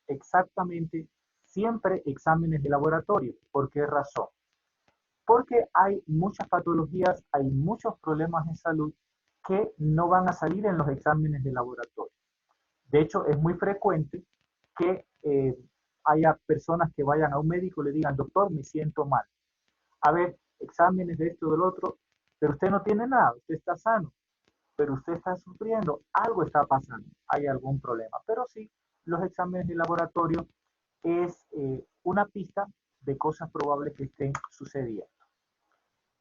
exactamente siempre exámenes de laboratorio. ¿Por qué razón? Porque hay muchas patologías, hay muchos problemas de salud que no van a salir en los exámenes de laboratorio. De hecho, es muy frecuente que haya personas que vayan a un médico y le digan, doctor, me siento mal. A ver, exámenes de esto, del otro, pero usted no tiene nada, usted está sano, pero usted está sufriendo, algo está pasando, hay algún problema. Pero sí, los exámenes de laboratorio es una pista de cosas probables que estén sucediendo.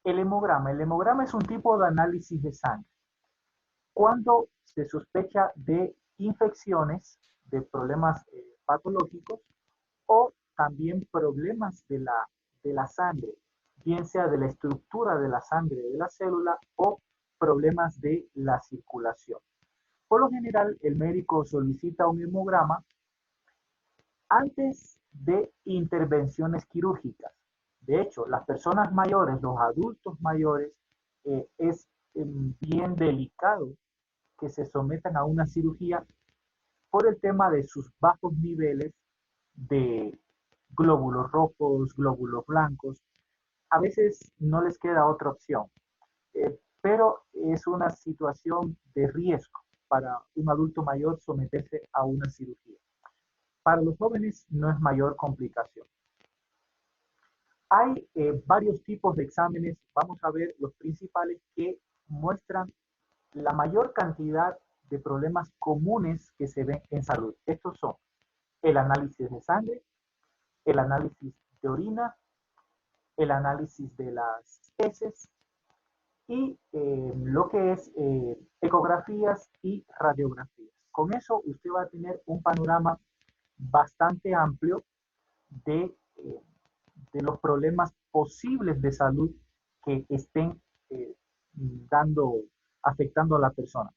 El hemograma es un tipo de análisis de sangre. Cuando se sospecha de infecciones, de problemas patológicos o también problemas de la sangre, bien sea de la estructura de la sangre de la célula o problemas de la circulación. Por lo general, el médico solicita un hemograma antes de intervenciones quirúrgicas. De hecho, las personas mayores, los adultos mayores, es bien delicado que se sometan a una cirugía por el tema de sus bajos niveles de glóbulos rojos, glóbulos blancos. A veces no les queda otra opción, pero es una situación de riesgo para un adulto mayor someterse a una cirugía. Para los jóvenes no es mayor complicación. Hay varios tipos de exámenes, vamos a ver los principales que muestran la mayor cantidad de problemas comunes que se ven en salud. Estos son el análisis de sangre, el análisis de orina, el análisis de las heces y lo que es ecografías y radiografías. Con eso usted va a tener un panorama bastante amplio de, eh, de los problemas posibles de salud que estén afectando a la persona.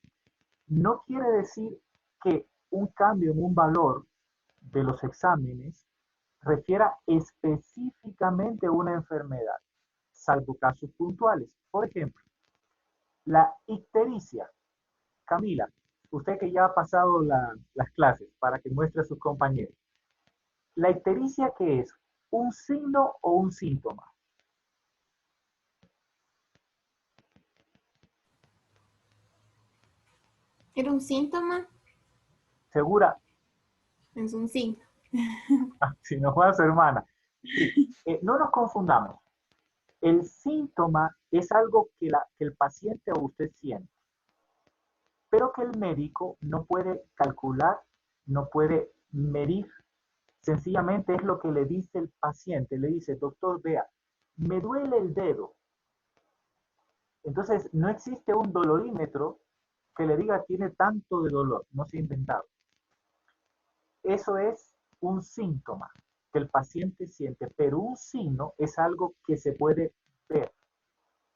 No quiere decir que un cambio en un valor de los exámenes refiera específicamente a una enfermedad, salvo casos puntuales. Por ejemplo, la ictericia. Camila, usted que ya ha pasado las clases para que muestre a sus compañeros. ¿La ictericia qué es? ¿Un signo o un síntoma? ¿Era un síntoma? ¿Segura? Es un signo. Si no fue a su hermana. Sí, no nos confundamos. El síntoma es algo que el paciente o usted siente, pero que el médico no puede calcular, no puede medir. Sencillamente es lo que le dice el paciente. Le dice, doctor, vea, me duele el dedo. Entonces, no existe un dolorímetro que le diga tiene tanto de dolor. No se ha inventado. Eso es un síntoma que el paciente siente, pero un signo es algo que se puede ver,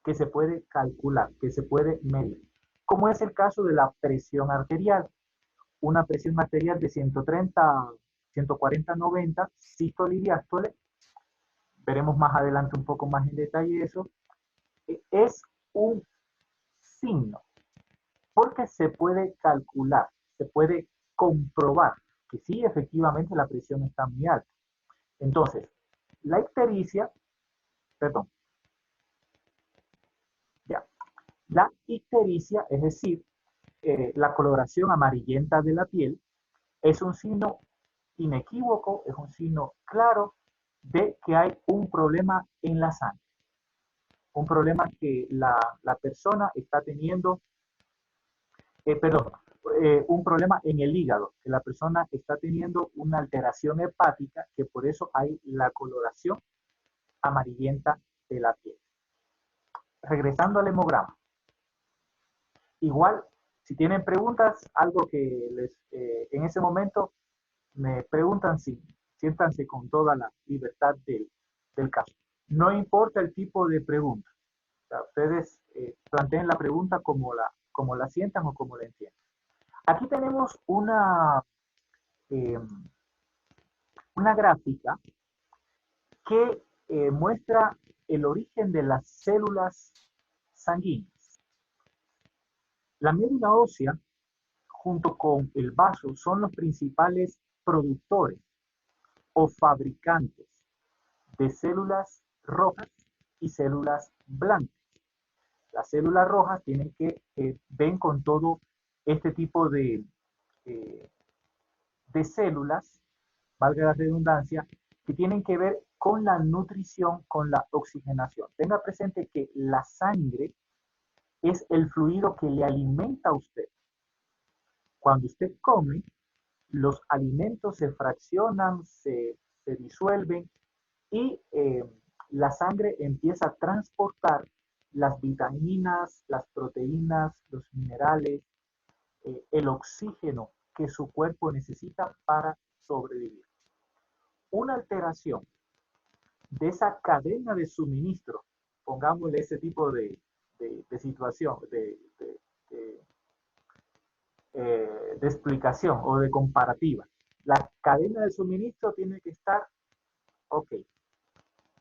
que se puede calcular, que se puede medir, como es el caso de la presión arterial. Una presión arterial de 130, 140, 90, sístole y diástole, veremos más adelante un poco más en detalle eso, es un signo, porque se puede calcular, se puede comprobar que sí, efectivamente la presión está muy alta. Entonces, la ictericia, perdón, ya, la ictericia, es decir, la coloración amarillenta de la piel, es un signo inequívoco, es un signo claro de que hay un problema en la sangre, un problema que la persona está teniendo, perdón, un problema en el hígado, que la persona está teniendo una alteración hepática, que por eso hay la coloración amarillenta de la piel. Regresando al hemograma, igual, si tienen preguntas, algo que en ese momento me preguntan, sí, siéntanse con toda la libertad del caso. No importa el tipo de pregunta. O sea, ustedes planteen la pregunta como la sientan o como la entiendan. Aquí tenemos eh, una gráfica que muestra el origen de las células sanguíneas. La médula ósea junto con el vaso son los principales productores o fabricantes de células rojas y células blancas. Las células rojas tienen que ven con todo este tipo eh, de células, valga la redundancia, que tienen que ver con la nutrición, con la oxigenación. Tenga presente que la sangre es el fluido que le alimenta a usted. Cuando usted come, los alimentos se fraccionan, se disuelven y la sangre empieza a transportar las vitaminas, las proteínas, los minerales, el oxígeno que su cuerpo necesita para sobrevivir. Una alteración de esa cadena de suministro, pongámosle ese tipo de situación, de explicación o de comparativa. La cadena de suministro tiene que estar ok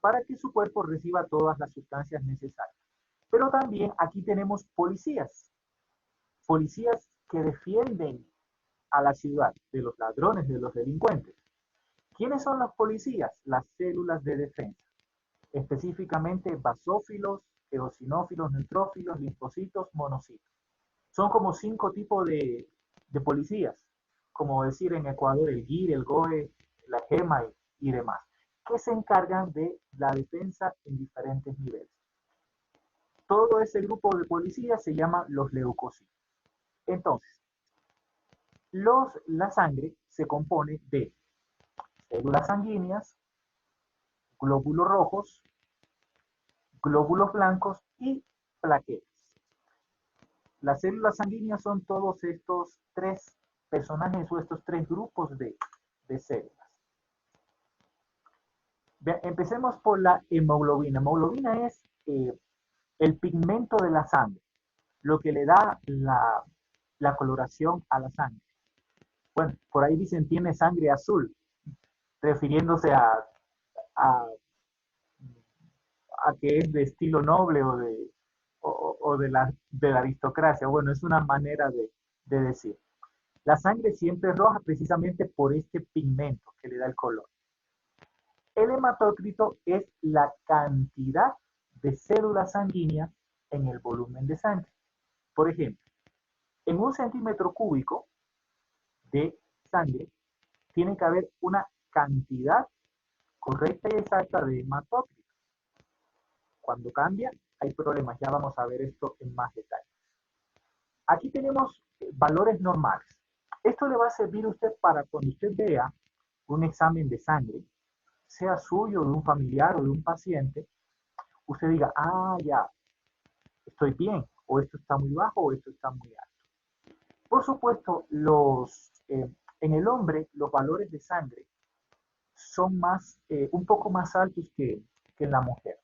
para que su cuerpo reciba todas las sustancias necesarias. Pero también aquí tenemos policías, policías que defienden a la ciudad de los ladrones, de los delincuentes. ¿Quiénes son los policías? Las células de defensa, específicamente basófilos, eosinófilos, neutrófilos, linfocitos, monocitos. Son como 5 tipos de policías, como decir en Ecuador el GIR, el GOE, la GEMA y demás, que se encargan de la defensa en diferentes niveles. Todo ese grupo de policías se llama los leucocitos. Entonces, la sangre se compone de células sanguíneas, glóbulos rojos, glóbulos blancos y plaquetas. Las células sanguíneas son todos estos tres personajes o estos tres grupos de células. Bien, empecemos por la hemoglobina. Hemoglobina es el pigmento de la sangre, lo que le da la coloración a la sangre. Bueno, por ahí dicen tiene sangre azul, refiriéndose a, a que es de estilo noble o de la aristocracia. Bueno, es una manera de decir. La sangre siempre es roja precisamente por este pigmento que le da el color. El hematócrito es la cantidad de células sanguíneas en el volumen de sangre. Por ejemplo, en 1 centímetro cúbico de sangre tiene que haber una cantidad correcta y exacta de hematócrito. Cuando cambia, hay problemas. Ya vamos a ver esto en más detalle. Aquí tenemos valores normales. Esto le va a servir a usted para cuando usted vea un examen de sangre, sea suyo, de un familiar o de un paciente, usted diga, ah, ya, estoy bien, o esto está muy bajo, o esto está muy alto. Por supuesto, en el hombre, los valores de sangre son un poco más altos que en la mujer.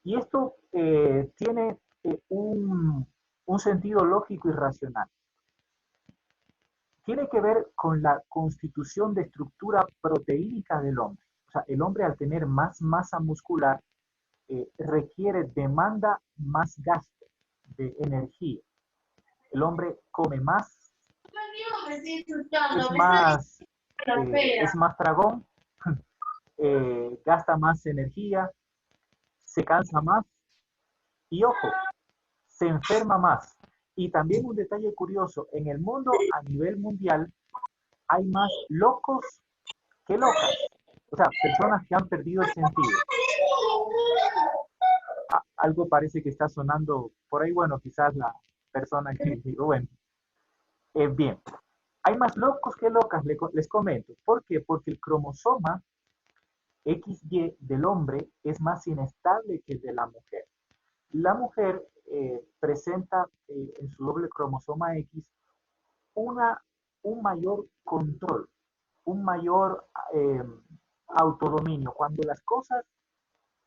Y esto tiene un sentido lógico y racional. Tiene que ver con la constitución de estructura proteínica del hombre. O sea, el hombre al tener más masa muscular demanda más gasto de energía. El hombre come más, es más tragón, gasta más energía, se cansa más y, ojo, se enferma más. Y también un detalle curioso, en el mundo a nivel mundial hay más locos que locas. O sea, personas que han perdido el sentido. Algo parece que está sonando por ahí, bueno, quizás la persona que digo, bueno, bien, hay más locos que locas, les comento. ¿Por qué? Porque el cromosoma XY del hombre es más inestable que el de la mujer. La mujer presenta en su doble cromosoma X un mayor control, un mayor autodominio. Cuando las cosas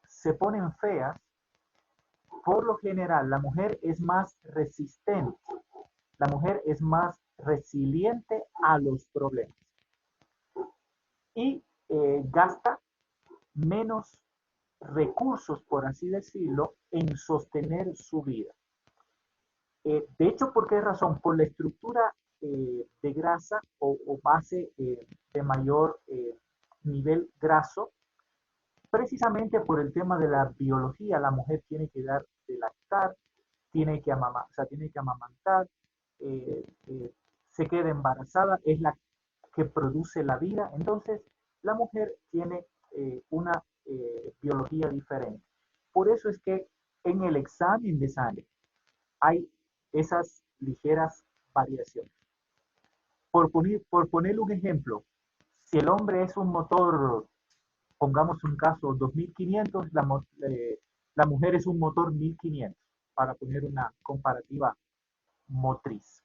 se ponen feas, por lo general la mujer es más resistente, la mujer es más resiliente a los problemas y gasta menos recursos, por así decirlo, en sostener su vida. De hecho, ¿por qué razón? Por la estructura de grasa o base de mayor nivel graso, precisamente por el tema de la biología, la mujer tiene que dar de lactar, o sea, tiene que amamantar, se queda embarazada, es la que produce la vida. Entonces, la mujer tiene una biología diferente. Por eso es que en el examen de sangre hay esas ligeras variaciones. Por poner un ejemplo, si el hombre es un motor, pongamos un caso 2500, la mujer es un motor 1500, para poner una comparativa motriz.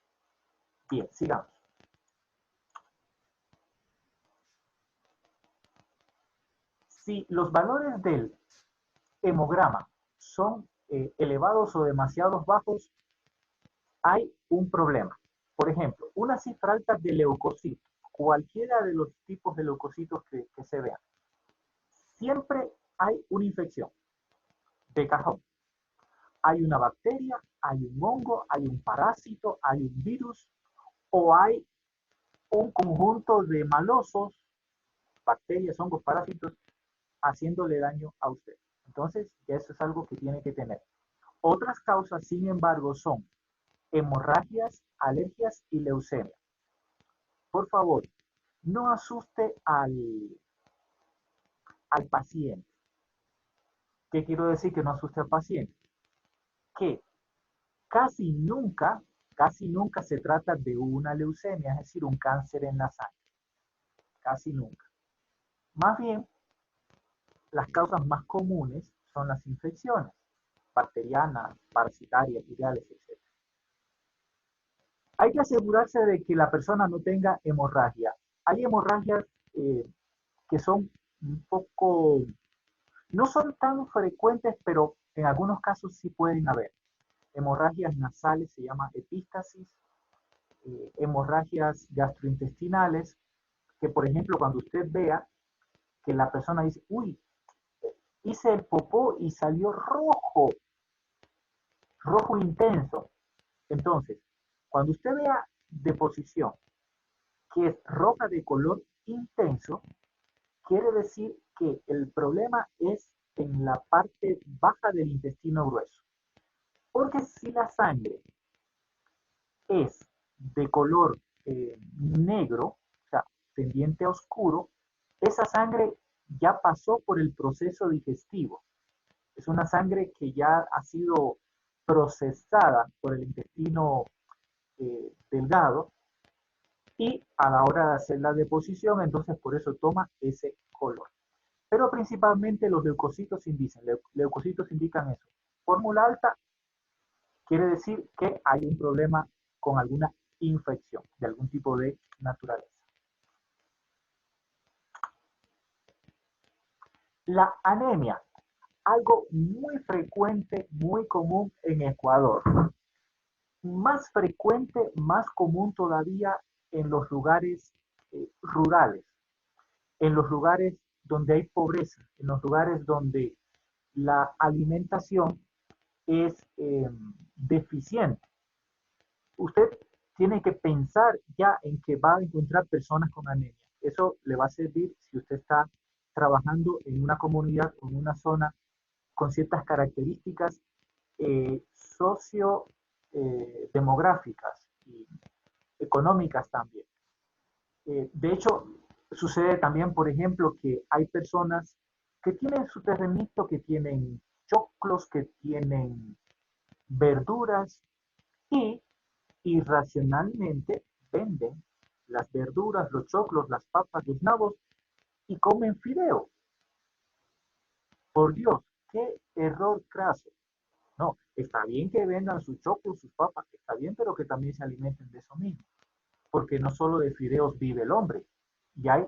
Bien, sigamos. Si los valores del hemograma son elevados o demasiado bajos, hay un problema. Por ejemplo, una cifra alta de leucocitos, cualquiera de los tipos de leucocitos que se vean, siempre hay una infección de cajón. Hay una bacteria, hay un hongo, hay un parásito, hay un virus o hay un conjunto de malosos, bacterias, hongos, parásitos, haciéndole daño a usted. Entonces, ya eso es algo que tiene que tener. Otras causas, sin embargo, son hemorragias, alergias y leucemia. Por favor, no asuste al paciente. ¿Qué quiero decir que no asuste al paciente? Que casi nunca, casi nunca se trata de una leucemia, es decir, un cáncer en la sangre. Casi nunca. Más bien, las causas más comunes son las infecciones bacterianas, parasitarias, virales, etc. Hay que asegurarse de que la persona no tenga hemorragia. Hay hemorragias que son un poco, no son tan frecuentes, pero en algunos casos sí pueden haber. Hemorragias nasales se llama epístasis, hemorragias gastrointestinales, que por ejemplo cuando usted vea que la persona dice, uy, hice el popó y salió rojo, rojo intenso. Entonces, cuando usted vea deposición que es roja de color intenso, quiere decir que el problema es en la parte baja del intestino grueso. Porque si la sangre es de color negro, o sea, tendiente a oscuro, esa sangre ya pasó por el proceso digestivo. Es una sangre que ya ha sido procesada por el intestino delgado y a la hora de hacer la deposición, entonces por eso toma ese color. Pero principalmente los leucocitos indican, leucocitos indican eso. Fórmula alta quiere decir que hay un problema con alguna infección de algún tipo de naturaleza. La anemia, algo muy frecuente, muy común en Ecuador. Más frecuente, más común todavía en los lugares rurales, en los lugares donde hay pobreza, en los lugares donde la alimentación es deficiente. Usted tiene que pensar ya en que va a encontrar personas con anemia. Eso le va a servir si usted está trabajando en una comunidad o en una zona con ciertas características socio-demográficas y económicas también. De hecho, sucede también, por ejemplo, que hay personas que tienen su terrenito, que tienen choclos, que tienen verduras y irracionalmente venden las verduras, los choclos, las papas, los nabos y comen fideo. Por Dios, qué error craso. No, está bien que vendan sus choclos, sus papas, está bien, pero que también se alimenten de eso mismo. Porque no solo de fideos vive el hombre. Y hay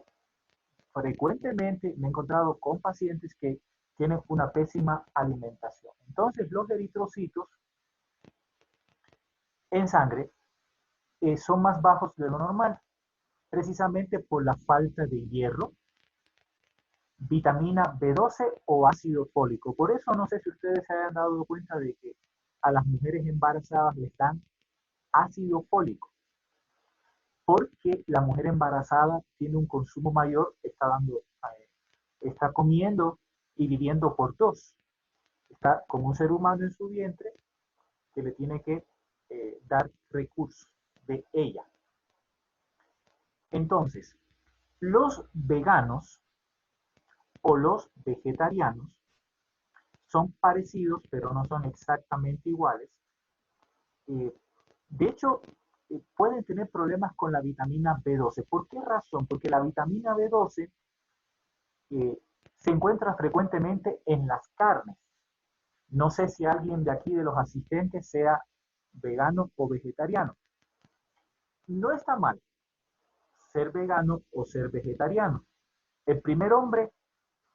frecuentemente, me he encontrado con pacientes que tienen una pésima alimentación. Entonces, los eritrocitos en sangre son más bajos de lo normal, precisamente por la falta de hierro, vitamina B12 o ácido fólico. Por eso no sé si ustedes se hayan dado cuenta de que a las mujeres embarazadas les dan ácido fólico, porque la mujer embarazada tiene un consumo mayor, está comiendo y viviendo por dos. Está como un ser humano en su vientre que le tiene que dar recursos de ella. Entonces, los veganos o los vegetarianos son parecidos, pero no son exactamente iguales. Eh, de hecho, pueden tener problemas con la vitamina B12. ¿Por qué razón? Porque la vitamina B12 eh, se encuentra frecuentemente en las carnes. No sé si alguien de aquí de los asistentes sea vegano o vegetariano. No está mal ser vegano o ser vegetariano. El primer hombre,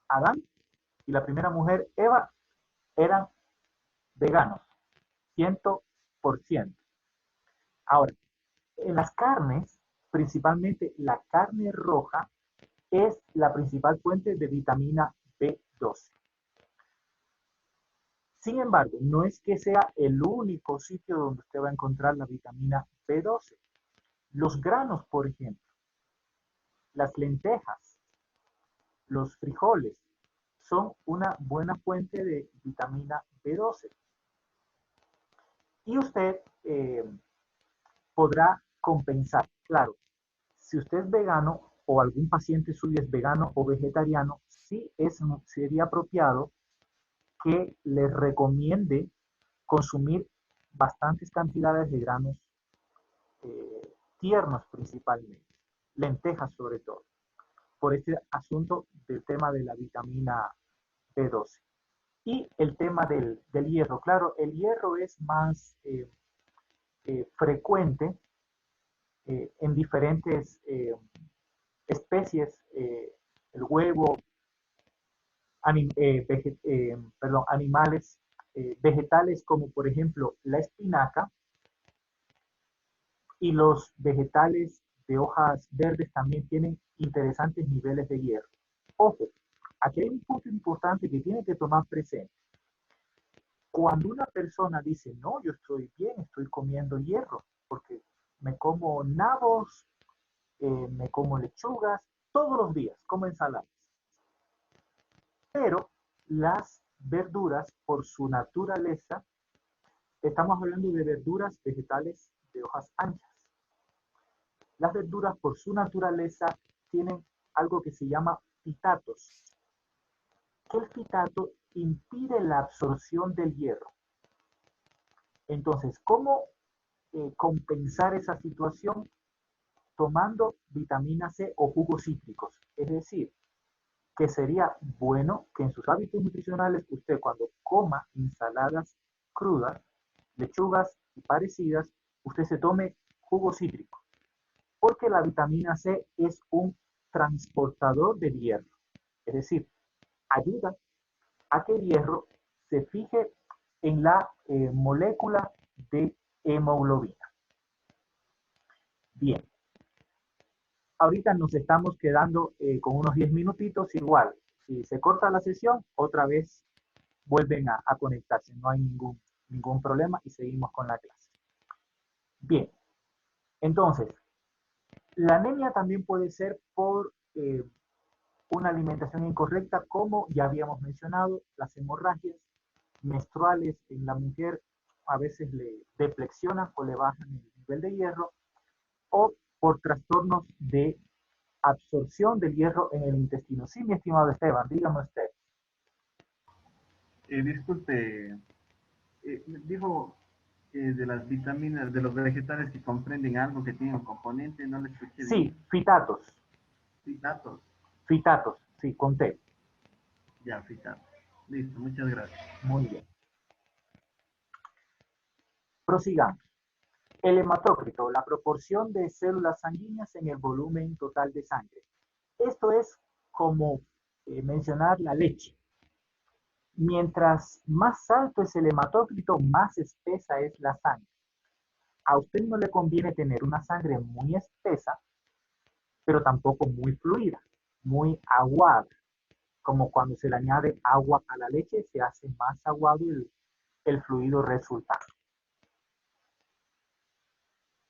Adán, y la primera mujer, Eva, eran veganos, 100%. Ahora, en las carnes, principalmente la carne roja, es la principal fuente de vitamina B12. Sin embargo, no es que sea el único sitio donde usted va a encontrar la vitamina B12. Los granos, por ejemplo, las lentejas, los frijoles, son una buena fuente de vitamina B12. Y usted podrá compensar. Claro, si usted es vegano o algún paciente suyo es vegano o vegetariano, sí sería apropiado que le recomiende consumir bastantes cantidades de granos tiernos principalmente, lentejas sobre todo, por este asunto del tema de la vitamina B12. Y el tema del hierro, claro, el hierro es más frecuente en diferentes especies, el huevo, animales, vegetales como por ejemplo la espinaca, y los vegetales de hojas verdes también tienen interesantes niveles de hierro. Ojo, aquí hay un punto importante que tiene que tomar presente. Cuando una persona dice, no, yo estoy bien, estoy comiendo hierro, porque me como nabos, me como lechugas, todos los días, como ensaladas. Pero las verduras, por su naturaleza, estamos hablando de verduras vegetales de hojas anchas. Las verduras, por su naturaleza, tienen algo que se llama fitatos. El fitato impide la absorción del hierro. Entonces, ¿cómo compensar esa situación? Tomando vitamina C o jugos cítricos. Es decir, que sería bueno que en sus hábitos nutricionales usted cuando coma ensaladas crudas, lechugas y parecidas, usted se tome jugo cítrico, porque la vitamina C es un transportador de hierro, es decir, ayuda a que el hierro se fije en la molécula de hemoglobina. Bien, ahorita nos estamos quedando con unos 10 minutitos, igual, si se corta la sesión, otra vez vuelven a conectarse, no hay ningún problema y seguimos con la clase. Bien, entonces, la anemia también puede ser por una alimentación incorrecta, como ya habíamos mencionado, las hemorragias menstruales en la mujer a veces le deflexionan o le bajan el nivel de hierro, o por trastornos de absorción del hierro en el intestino. Sí, mi estimado Esteban, dígame usted. Disculpe, dijo de las vitaminas, de los vegetales que comprenden algo que tiene un componente, no le escuché Sí, bien. fitatos, Fitatos, fitatos, sí, conté. ya, fitatos. Listo, muchas gracias. Muy bien. Prosigamos. El hematócrito, la proporción de células sanguíneas en el volumen total de sangre. Esto es como mencionar la leche. Mientras más alto es el hematócrito, más espesa es la sangre. A usted no le conviene tener una sangre muy espesa, pero tampoco muy fluida, muy aguada. Como cuando se le añade agua a la leche, se hace más aguado el fluido resultante.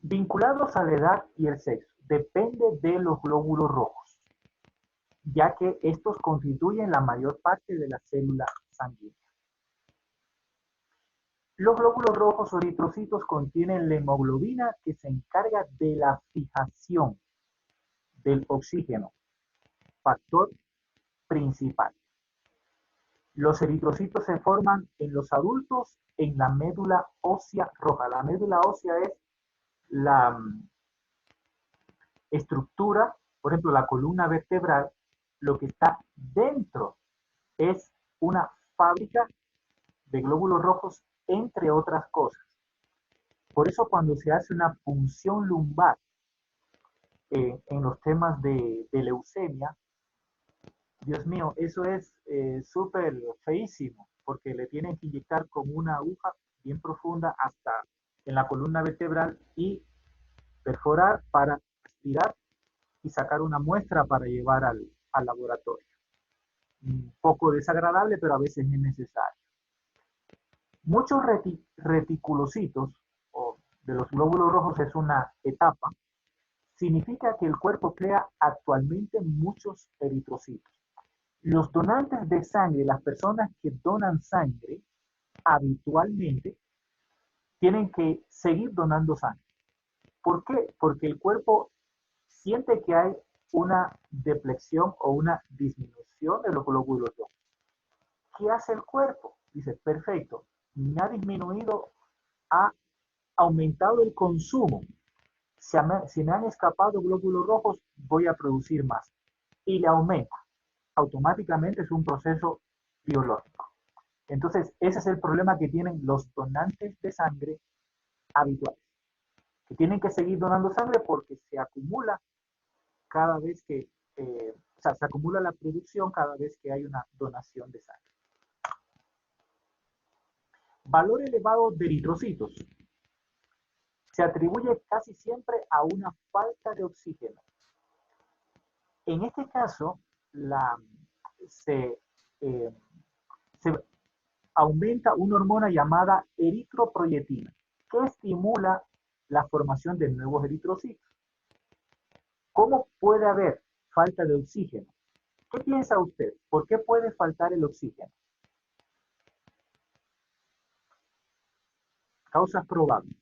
Vinculados a la edad y el sexo, depende de los glóbulos rojos, ya que estos constituyen la mayor parte de la célula sanguínea. Los glóbulos rojos o eritrocitos contienen la hemoglobina que se encarga de la fijación del oxígeno, factor principal. Los eritrocitos se forman en los adultos en la médula ósea roja. La médula ósea es la estructura, por ejemplo, la columna vertebral, lo que está dentro es una fábrica de glóbulos rojos, entre otras cosas. Por eso cuando se hace una punción lumbar en los temas de leucemia, Dios mío, eso es súper feísimo, porque le tienen que inyectar con una aguja bien profunda hasta en la columna vertebral y perforar para aspirar y sacar una muestra para llevar al laboratorio. Un poco desagradable, pero a veces es necesario. Muchos reticulocitos, o de los glóbulos rojos es una etapa, significa que el cuerpo crea actualmente muchos eritrocitos. Los donantes de sangre, las personas que donan sangre, habitualmente tienen que seguir donando sangre. ¿Por qué? Porque el cuerpo siente que hay una depleción o una disminución de los glóbulos rojos. ¿Qué hace el cuerpo? Dice, perfecto, me ha disminuido, ha aumentado el consumo. Si me han escapado glóbulos rojos, voy a producir más. Y le aumenta. Automáticamente es un proceso biológico. Entonces, ese es el problema que tienen los donantes de sangre habituales, que tienen que seguir donando sangre porque se acumula cada vez que, o sea, se acumula la producción cada vez que hay una donación de sangre. Valor elevado de eritrocitos se atribuye casi siempre a una falta de oxígeno. En este caso, se, eh, se aumenta una hormona llamada eritroproyetina, que estimula la formación de nuevos eritrocitos. ¿Cómo puede haber falta de oxígeno? ¿Qué piensa usted? ¿Por qué puede faltar el oxígeno? Causas probables.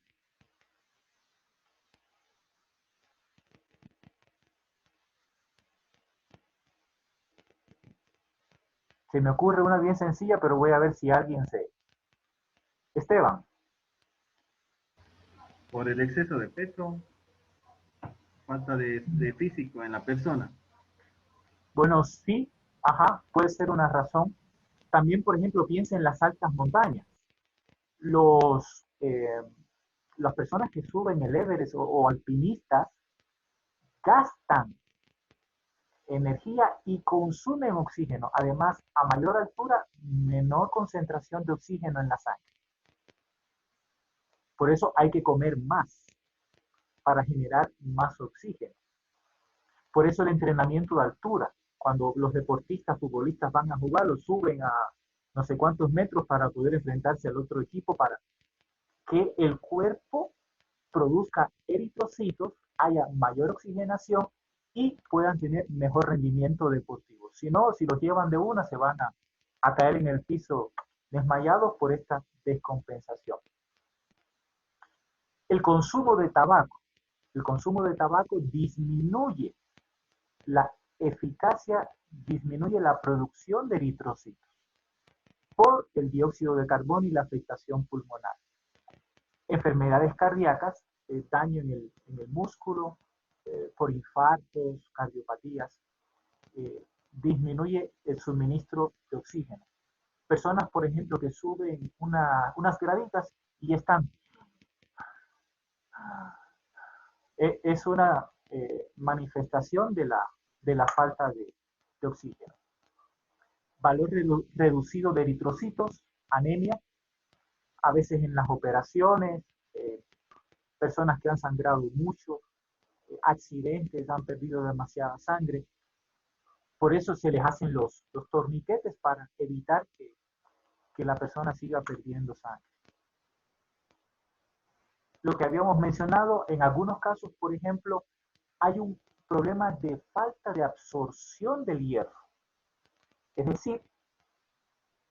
Se me ocurre una bien sencilla, pero voy a ver si alguien se... Esteban. Por el exceso de peso, falta de físico en la persona. Bueno, sí, ajá, puede ser una razón. También, por ejemplo, piensa en las altas montañas. Los, las personas que suben el Everest o alpinistas gastan energía y consumen oxígeno. Además, a mayor altura, menor concentración de oxígeno en la sangre. Por eso hay que comer más para generar más oxígeno. Por eso el entrenamiento de altura. Cuando los deportistas, futbolistas van a jugar, los suben a no sé cuántos metros para poder enfrentarse al otro equipo, para que el cuerpo produzca eritrocitos, haya mayor oxigenación y puedan tener mejor rendimiento deportivo. Si no, si los llevan de una, se van a caer en el piso desmayados por esta descompensación. El consumo de tabaco. El consumo de tabaco disminuye la eficacia, disminuye la producción de eritrocitos por el dióxido de carbono y la afectación pulmonar. Enfermedades cardíacas, daño en el músculo, por infartos, cardiopatías, disminuye el suministro de oxígeno. Personas, por ejemplo, que suben unas graditas y están... es una manifestación de la falta de oxígeno. Valor reducido de eritrocitos, anemia, a veces en las operaciones, personas que han sangrado mucho, accidentes, han perdido demasiada sangre. Por eso se les hacen los torniquetes para evitar que que la persona siga perdiendo sangre. Lo que habíamos mencionado, en algunos casos, por ejemplo, hay un problema de falta de absorción del hierro. Es decir,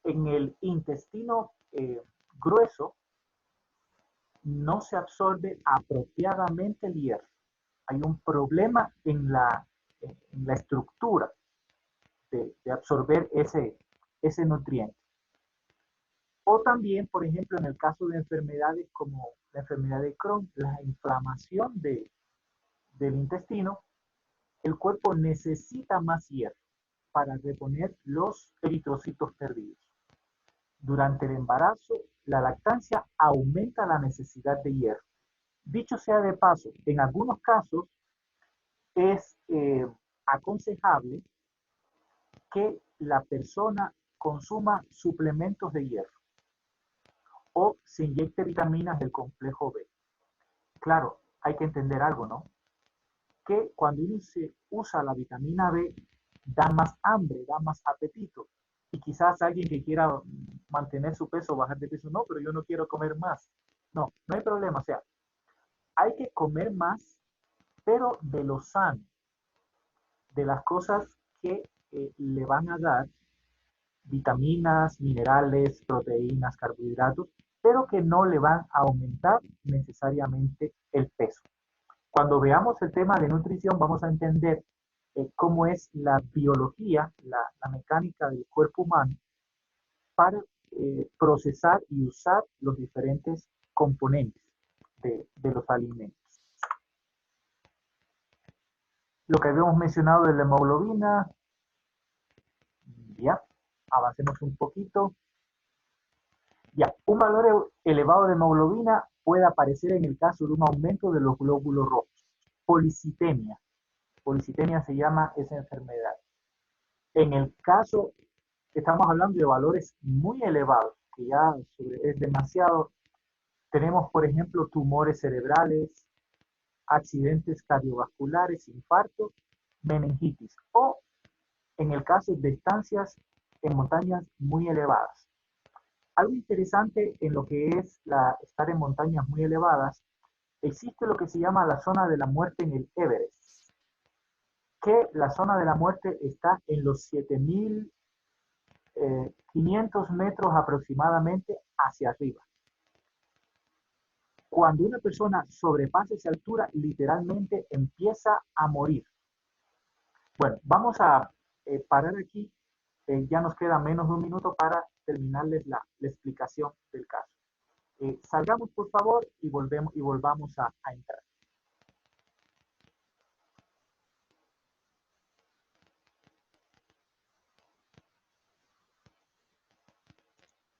en el intestino grueso no se absorbe apropiadamente el hierro. Hay un problema en la estructura de absorber ese nutriente. O también, por ejemplo, en el caso de enfermedades como la enfermedad de Crohn, la inflamación del intestino, el cuerpo necesita más hierro para reponer los eritrocitos perdidos. Durante el embarazo, la lactancia aumenta la necesidad de hierro. Dicho sea de paso, en algunos casos es aconsejable que la persona consuma suplementos de hierro o se inyecte vitaminas del complejo B. Claro, hay que entender algo, ¿no? Que cuando uno se usa la vitamina B, da más hambre, da más apetito. Y quizás alguien que quiera mantener su peso, bajar de peso, no, pero yo no quiero comer más. No, no hay problema. O sea, hay que comer más, pero de lo sano, de las cosas que le van a dar vitaminas, minerales, proteínas, carbohidratos, pero que no le van a aumentar necesariamente el peso. Cuando veamos el tema de nutrición, vamos a entender cómo es la biología, la mecánica del cuerpo humano para procesar y usar los diferentes componentes de los alimentos. Lo que habíamos mencionado de la hemoglobina, ya, avancemos un poquito. Ya, un valor elevado de hemoglobina puede aparecer en el caso de un aumento de los glóbulos rojos. Policitemia. Policitemia se llama esa enfermedad. En el caso, estamos hablando de valores muy elevados, que ya es demasiado. Tenemos, por ejemplo, tumores cerebrales, accidentes cardiovasculares, infartos, meningitis, o en el caso de estancias en montañas muy elevadas. Algo interesante en lo que es estar en montañas muy elevadas, existe lo que se llama la zona de la muerte en el Everest, que la zona de la muerte está en los 7.500 metros aproximadamente hacia arriba. Cuando una persona sobrepasa esa altura, literalmente empieza a morir. Bueno, vamos a parar aquí. Ya nos queda menos de un minuto para terminarles la explicación del caso. Salgamos, por favor, y volvamos a entrar.